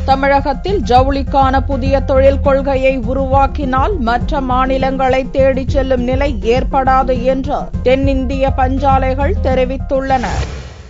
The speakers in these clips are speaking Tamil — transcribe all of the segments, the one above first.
தமிழகத்தில் ஜவுளிக்கான புதிய தொழில் கொள்கையை உருவாக்கினால் மற்ற மாநிலங்களை தேடிச் செல்லும் நிலை ஏற்படாது என்று தென்னிந்திய பஞ்சாலைகள் தெரிவித்துள்ளன.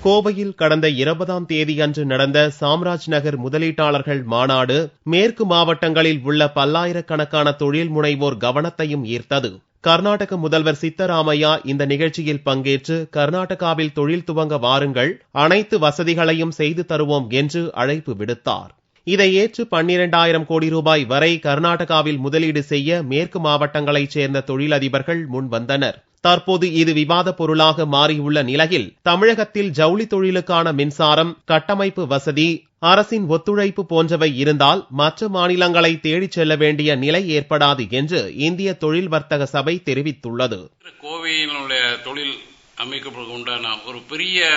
கோவையில் கடந்த 20ஆம் தேதியன்று நடந்த சாம்ராஜ் நகர் முதலீட்டாளர்கள் மாநாடு மேற்கு மாவட்டங்களில் உள்ள பல்லாயிரக்கணக்கான தொழில் முனைவோர் கவனத்தையும் ஈர்த்தது. கர்நாடக முதல்வர் சித்தராமையா இந்த நிகழ்ச்சியில் பங்கேற்று கர்நாடகாவில் தொழில் துவங்க வாருங்கள், அனைத்து வசதிகளையும் செய்து தருவோம் என்று அழைப்பு விடுத்தார். இதை ஏற்று 12,000 கோடி ரூபாய் வரை கர்நாடகாவில் முதலீடு செய்ய மேற்கு மாவட்டங்களைச் சேர்ந்த தொழிலதிபர்கள் முன்வந்தனர். தற்போது இது விவாத பொருளாக மாறியுள்ள நிலையில் தமிழகத்தில் ஜவுளி தொழிலுக்கான மின்சாரம், கட்டமைப்பு வசதி, அரசின் ஒத்துழைப்பு போன்றவை இருந்தால் மற்ற மாநிலங்களை தேடிச் செல்ல வேண்டிய நிலை ஏற்படாது என்று இந்திய தொழில் வர்த்தக சபை தெரிவித்துள்ளது. கோவையினுடைய தொழில் அமைக்கப்பட உண்டான ஒரு பெரிய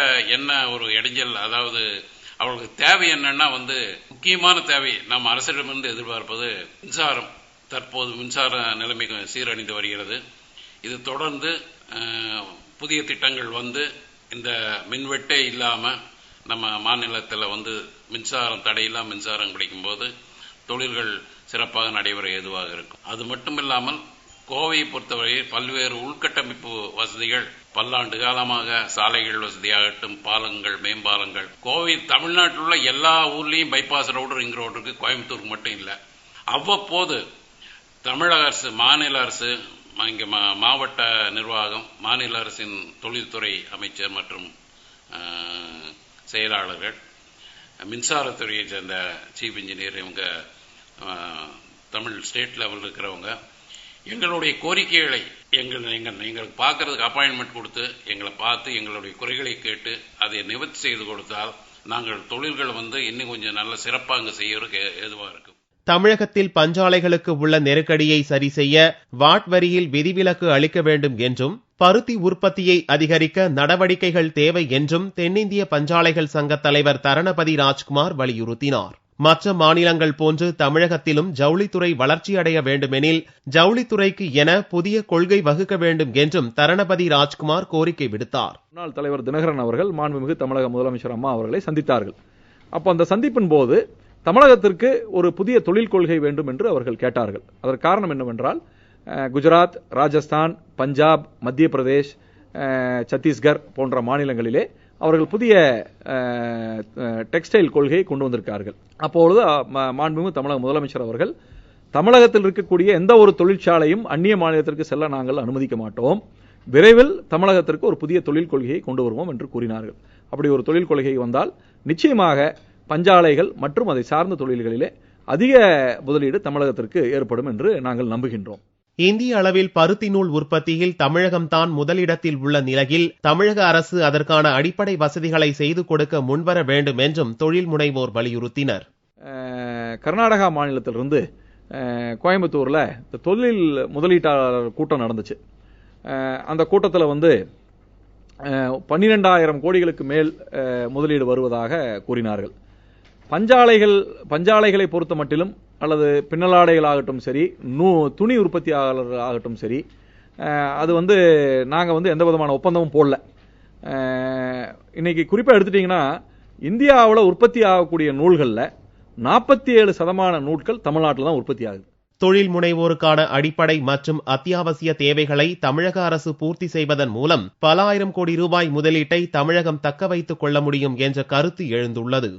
ஒரு இடைஞ்சல், அதாவது அவர்களுக்கு தேவை என்னன்னா முக்கியமான தேவை நாம் அரசிடமிருந்து எதிர்பார்ப்பது மின்சாரம். தற்போது மின்சார நிலைமை சீரடைந்து வருகிறது. இது தொடர்ந்து புதிய திட்டங்கள் இந்த மின்வெட்டே இல்லாம நம்ம மாநிலத்தில் மின்சாரம் தடையில்லாம மின்சாரம் கிடைக்கும் போது தொழில்கள் சிறப்பாக நடைபெற ஏதுவாக இருக்கும். அது மட்டுமில்லாமல் கோவையை பொறுத்தவரையில் பல்வேறு உள்கட்டமைப்பு வசதிகள் பல்லாண்டு காலமாக சாலைகள் வசதியாகட்டும், பாலங்கள், மேம்பாலங்கள், கோவை தமிழ்நாட்டில் உள்ள எல்லா ஊர்லயும் பைபாஸ் ரோடு, ரிங் ரோடு இருக்கு. கோயம்புத்தூருக்கு மட்டும் இல்லை. அவ்வப்போது தமிழக அரசு, மாநில அரசு, இங்க மாவட்ட நிர்வாகம், மாநில அரசின் தொழில்துறை அமைச்சர் மற்றும் செயலாளர்கள், மின்சாரத்துறையை சேர்ந்த சீஃப் இன்ஜினியர், இவங்க தமிழ் ஸ்டேட் லெவலில் இருக்கிறவங்க எங்களுடைய கோரிக்கைகளை எங்களுக்கு பார்க்கறதுக்கு அப்பாயின்மெண்ட் கொடுத்து எங்களை பார்த்து எங்களுடைய குறைகளை கேட்டு அதை நிவர்த்தி செய்து கொடுத்தால் நாங்கள் தொழில்கள் இன்னும் கொஞ்சம் நல்ல சிறப்பாக அங்கு செய்யறதுக்கு ஏதுவாக இருக்கும். தமிழகத்தில் பஞ்சாலைகளுக்கு உள்ள நெருக்கடியை சரி செய்ய வாட் வரியில் விதிவிலக்கு அளிக்க வேண்டும் என்றும், பருத்தி உற்பத்தியை அதிகரிக்க நடவடிக்கைகள் தேவை என்றும் தென்னிந்திய பஞ்சாலைகள் சங்க தலைவர் தரணபதி ராஜ்குமார் வலியுறுத்தினார். மற்ற மாநிலங்கள் போன்று தமிழகத்திலும் ஜவுளித்துறை வளர்ச்சியடைய வேண்டுமெனில் ஜவுளித்துறைக்கு என புதிய கொள்கை வகுக்க வேண்டும் என்றும் தரணபதி ராஜ்குமார் கோரிக்கை விடுத்தார். முன்னாள் தலைவர் தினகரன் அவர்கள் மாண்புமிகு தமிழக முதலமைச்சர் அம்மா அவர்களை சந்தித்தார்கள். அப்போ அந்த சந்திப்பின் போது தமிழகத்திற்கு ஒரு புதிய தொழில் கொள்கை வேண்டும் என்று அவர்கள் கேட்டார்கள். அதற்கு காரணம் என்னவென்றால், குஜராத், ராஜஸ்தான், பஞ்சாப், மத்திய பிரதேஷ், சத்தீஸ்கர் போன்ற மாநிலங்களிலே அவர்கள் புதிய டெக்ஸ்டைல் கொள்கையை கொண்டு வந்திருக்கார்கள். அப்பொழுது மாண்புமிகு தமிழக முதலமைச்சர் அவர்கள், தமிழகத்தில் இருக்கக்கூடிய எந்த ஒரு தொழிற்சாலையும் அந்நிய மாநிலத்திற்கு செல்ல நாங்கள் அனுமதிக்க மாட்டோம், விரைவில் தமிழகத்திற்கு ஒரு புதிய தொழில் கொள்கையை கொண்டு வருவோம் என்று கூறினார்கள். அப்படி ஒரு தொழில் கொள்கை வந்தால் நிச்சயமாக பஞ்சாலைகள் மற்றும் அதை சார்ந்த தொழில்களிலே அதிக முதலீடு தமிழகத்திற்கு ஏற்படும் என்று நாங்கள் நம்புகின்றோம். இந்திய அளவில் பருத்தி நூல் உற்பத்தியில் தமிழகம்தான் முதலிடத்தில் உள்ள நிலையில் தமிழக அரசு அதற்கான அடிப்படை வசதிகளை செய்து கொடுக்க முன்வர வேண்டும் என்றும் தொழில் முனைவோர் வலியுறுத்தினர். கர்நாடகா மாநிலத்திலிருந்து கோயம்புத்தூர்ல தொழில் முதலீட்டாளர் கூட்டம் நடந்துச்சு. அந்த கூட்டத்தில் 12,000 கோடிகளுக்கு மேல் முதலீடு வருவதாக கூறினார்கள். பஞ்சாலைகளை பொறுத்த மட்டிலும் அல்லது பின்னலாடைகள் ஆகட்டும் சரி, துணி உற்பத்தியாளர் ஆகட்டும் சரி, அது நாங்கள் எந்த விதமான ஒப்பந்தமும் போடல. இன்னைக்கு குறிப்பாக எடுத்துட்டீங்கன்னா, இந்தியாவில் உற்பத்தி ஆகக்கூடிய நூல்களில் 47% நூல்கள் தமிழ்நாட்டில் தான் உற்பத்தி ஆகுது. தொழில் முனைவோருக்கான அடிப்படை மற்றும் அத்தியாவசிய தேவைகளை தமிழக அரசு பூர்த்தி செய்வதன் மூலம் பல ஆயிரம் கோடி ரூபாய் முதலீட்டை தமிழகம் தக்க வைத்துக் கொள்ள முடியும் என்ற கருத்து எழுந்துள்ளது.